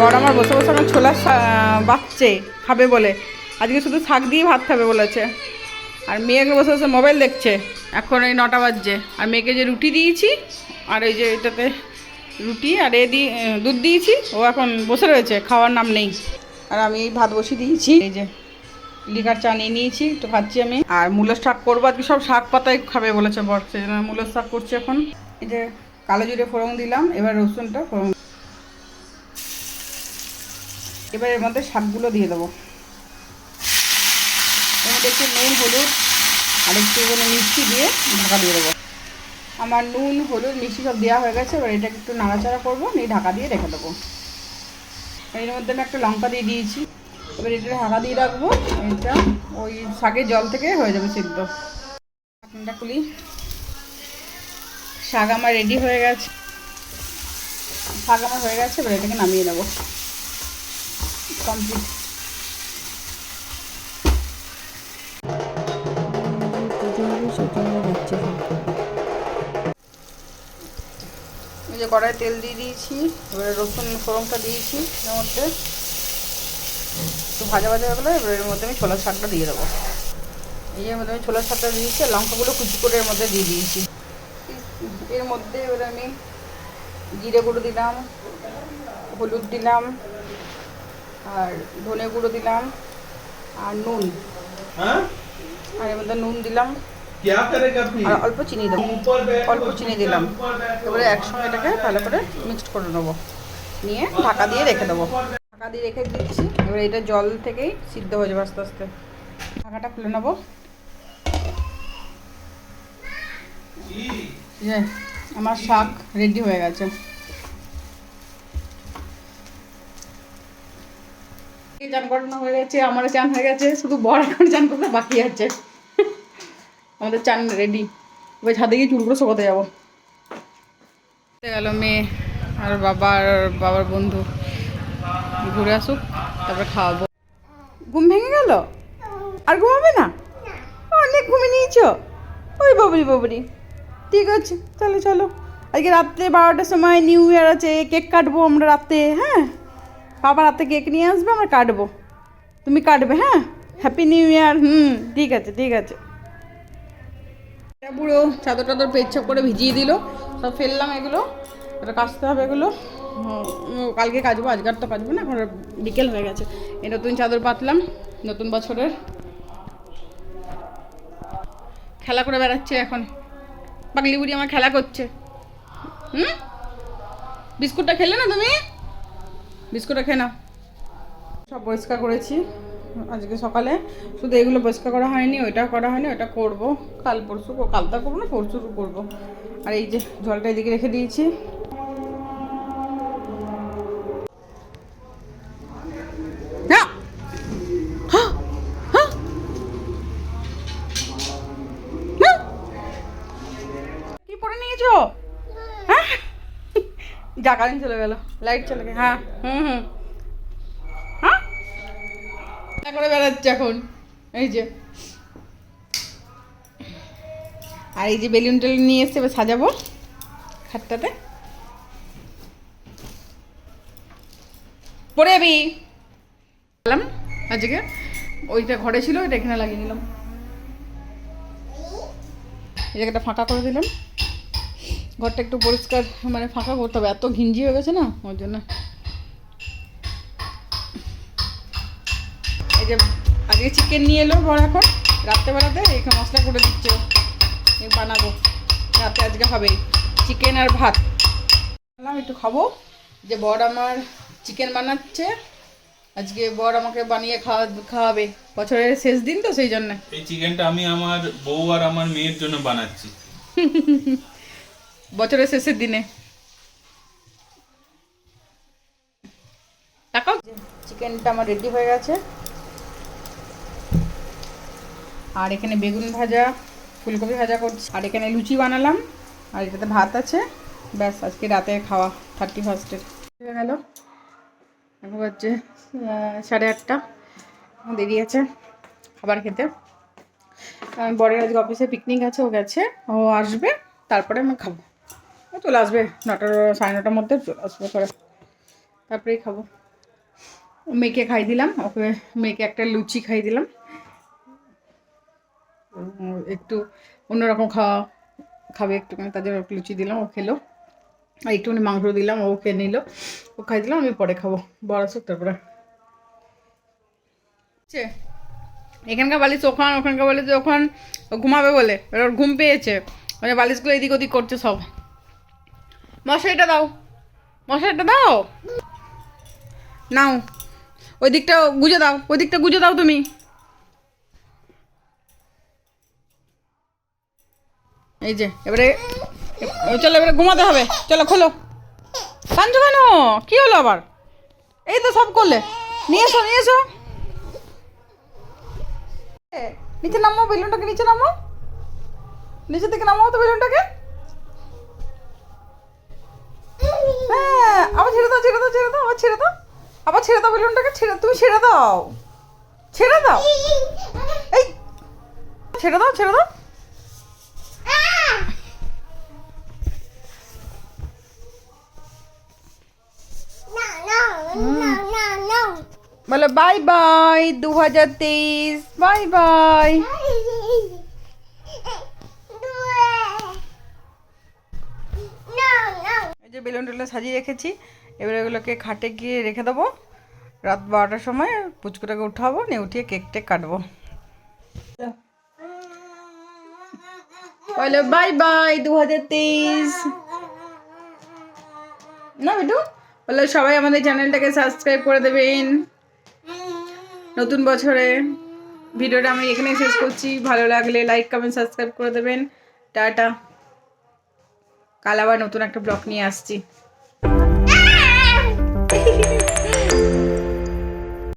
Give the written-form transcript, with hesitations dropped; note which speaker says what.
Speaker 1: বড় আমার বসে বসে আমার ছোলা বাচ্চে খাবে বলে, আজকে শুধু শাক দিয়ে ভাত খাবে বলেছে। আর মেয়েকে বসে বসে মোবাইল দেখছে। এখন এই 9টা বাজছে। আর মেয়েকে যে রুটি দিয়েছি, আর এই যে এটাতে রুটি আর দুধ দিয়েছি, ও এখন বসে রয়েছে, খাওয়ার নাম নেই। আর আমি এই ভাত বসিয়ে দিয়েছি, এই যে লিকার চা নিয়ে নিয়েছি, একটু খাচ্ছি আমি। আর মূলের শাক করবো আজকে, সব শাক পাতাই খাবে বলেছে বর, সেই জন্য মূলের শাক করছি এখন। এই যে কালো জিরে ফোড়ন দিলাম, এবার রসুনটা ফোড়ন, এবার এর মধ্যে শাকগুলো দিয়ে দেবো। এর মধ্যে একটু নুন হলুদ আর একটু মিষ্টি দিয়ে ঢাকা দিয়ে দেবো। আমার নুন হলুদ মিষ্টি সব দেওয়া হয়ে গেছে, এবার এটাকে একটু নাড়াচাড়া করবো, নিয়ে ঢাকা দিয়ে রেখে দেবো। এর মধ্যে আমি একটা লঙ্কা দিয়ে দিয়েছি, এবার এটা ঢাকা দিয়ে রাখবো। এটা ওই শাকের জল থেকে হয়ে যাবে সিদ্ধ। ঢাকনাটা খুলি। শাক আমার রেডি হয়ে গেছে, এবার এটাকে নামিয়ে নেবো, কমপ্লিট। এই যে কড়াই তেল দিয়ে দিয়েছি, এবারে রসুন ফোড়নটা দিয়েছি এর মধ্যে, একটু ভাজা ভাজা হয়ে গেলো। এবার এর মধ্যে আমি ছোলার শাকটা দিয়ে দেবো। এই যে মধ্যে আমি ছোলার শাকটা দিয়েছি, লঙ্কাগুলো কুচি করে এর মধ্যে দিয়ে দিয়েছি। এর মধ্যে এবার আমি জিরে গুঁড়ো দিলাম, হলুদ দিলাম, আর ধনে গুঁড়ো দিলাম, আর নুন, আর এর মধ্যে নুন দিলাম, আর অল্প চিনি দেবো, দিলাম। এবারে একসঙ্গে এটাকে ভালো করে মিক্সড করে নেবো, নিয়ে ঢাকা দিয়ে রেখে দেবো। ঢাকা দিয়ে রেখে দিচ্ছি। এবারে এটা জল থেকেই সিদ্ধ হয়ে যাবে আস্তে আস্তে। ঢাকাটা খুলে নেবো। আমার শাক রেডি হয়ে গেছে। চান করানো হয়ে গেছে, আমারও চান হয়ে গেছে, শুধু বর এখন চান করতে বাকি আছে। আমাদের চান রেডি। এবার ছাদে গিয়ে চুলগুলো শোকাতে যাবো। গেল মেয়ে আর বাবার বন্ধু, ঘুরে আসুক, তারপরে খাওয়াবো। ঘুম ভেঙে গেল? আর ঘুমাবে না? অনেক ঘুমিয়ে নিয়েছো? ওই বাবরি, ঠিক আছে, চলো চলো। আজকে রাত্রে 12টার সময় নিউ ইয়ার আছে, কেক কাটবো আমরা রাতে। হ্যাঁ, বাবা রাতে কেক নিয়ে আসবে, আমরা কাটবো, তুমি কাটবে। হ্যাঁ, হ্যাপি নিউ ইয়ার। ঠিক আছে ঠিক আছে। পুরো চাদর টাদর পেচ্ছাপ করে ভিজিয়ে দিল, সব ফেললাম। এগুলো এটা কাচতে হবে, এগুলো কালকে কাচবো, আজকার তো কাচবো না, এখন বিকেল হয়ে গেছে। এই নতুন চাদর পাতলাম, নতুন বছরের। খেলা করে বেড়াচ্ছে এখন, পাগলি বুড়ি আমার খেলা করছে। বিস্কুটটা খেলে না তুমি? বিস্কুটটা খেয়ে নাও। সব পরিষ্কার করেছি আজকে সকালে, শুধু এগুলো পরিষ্কার করা হয়নি, ওইটা করা হয়নি, ওটা করবো কাল পরশু, কালটা করবো না পরশু করবো। আর এই যে জলটা এদিকে রেখে দিয়েছি। কি পরে নিয়েছো? হ্যাঁ, যা কারেন্ট চলে গেল, লাইট চলে গেল। হ্যাঁ হ্যাঁ, করে বেড়াচ্ছে এখন। এই যে, আর এই যে বেলুন টেলুন নিয়ে এসছে, এবার সাজাবো খাটটাতে। পরে যাবি আজকে, ওইটা ঘরে ছিল, ওইটা এখানে লাগিয়ে নিলাম। এই জায়গাটা ফাঁকা করে দিলাম, ঘরটা একটু পরিষ্কার, মানে ফাঁকা করতে হবে, এত ঘিঞ্জি হয়ে গেছে না, ওর জন্য। এই যে আজকে চিকেন নিয়ে এলো বড়, এখন রাত্রেবেলাতে এখানে মশলা করে দিচ্ছে, বানাবো রাতে। আজকে হবে চিকেন আর ভাত। একটু খাবো, যে বর আমার চিকেন বানাচ্ছে আজকে, বর আমাকে বানিয়ে খাওয়াবে, বছরের শেষ দিন তো, সেই জন্য।
Speaker 2: এই চিকেনটা আমি আমার বউ আর আমার মেয়ের জন্য বানাচ্ছি
Speaker 1: বছরের শেষের দিনে। তাকাও, চিকেনটা আমার রেডি হয়ে গেছে। আর এখানে বেগুন ভাজা, ফুলকপি ভাজা করছি, আর এখানে লুচি বানালাম, আর এটাতে ভাত আছে। ব্যাস, আজকে রাতে খাওয়া 31 হয়ে গেল। এখন হচ্ছে 8:30, দেরি আছে খাবার খেতে। বরের আজকে অফিসে পিকনিক আছে, ও গেছে, ও আসবে, তারপরে আমি খাবো। ও চলে আসবে 9টা 9:30 মধ্যে চলে আসবে করে, তারপরেই খাবো। মেয়েকে খাই দিলাম, ওকে মেয়েকে একটা লুচি খাই দিলাম, একটু অন্যরকম খাবে একটুখানি, তার জন্য ওকে লুচি দিলাম, ও খেলো। আর একটুখানি মাংস দিলাম, ও খেয়ে নিল, ও খাই দিলাম, আমি পরে খাবো, বড় আসুক তারপরে। এখানকার বালিশ ওখান, ওখানকার বালিশ ওখান, ও ঘুমাবে বলে, ওর ঘুম পেয়েছে, মানে বালিশগুলো এদিক ওদিক করছে সব। মশারিটা দাও, মশারিটা দাও, নাও, ওই দিকটা গুজে দাও, ওই দিকটা গুজে দাও তুমি। এই যে এবারে চলো, এবারে ঘুমাতে হবে, চলো খোলো। কাঁদছো কেন, কি হলো আবার? এই তো সব করলে, নিয়ে এসো নিয়ে এসো। নিচে নামো, বেলুনটাকে নিচে নামো, নিচে থেকে নামাও তো বেলুনটাকে। হ্যাঁ, আবার ছেড়ে দাও, ছেড়ে দাও, ছেড়ে দাও, আবার ছেড়ে দাও, আবার ছেড়ে দাও বেলুনটাকে, তুমি ছেড়ে দাও, ছেড়ে দাও, এই ছেড়ে দাও, ছেড়ে দাও। বলো বাই বাই 2023, বাই বাই। এই যে বেলুন টেলুন সাজিয়ে রেখেছি, এবার এগুলোকে খাটে গিয়ে রেখে দেবো, রাত 12টার সময় পুচকুটাকে উঠাবো, নিয়ে উঠিয়ে কেক টেক কাটবো। বলো বাই বাই 2023 না বেটু, বলো সবাই আমাদের চ্যানেলটাকে সাবস্ক্রাইব করে দেবেন নতুন বছরে। ভিডিওটা আমি এখানেই শেষ করছি, ভালো লাগলে লাইক কমেন্ট সাবস্ক্রাইব করে দেবেন। টাটা, কাল আবার নতুন একটা ব্লগ নিয়ে আসছি।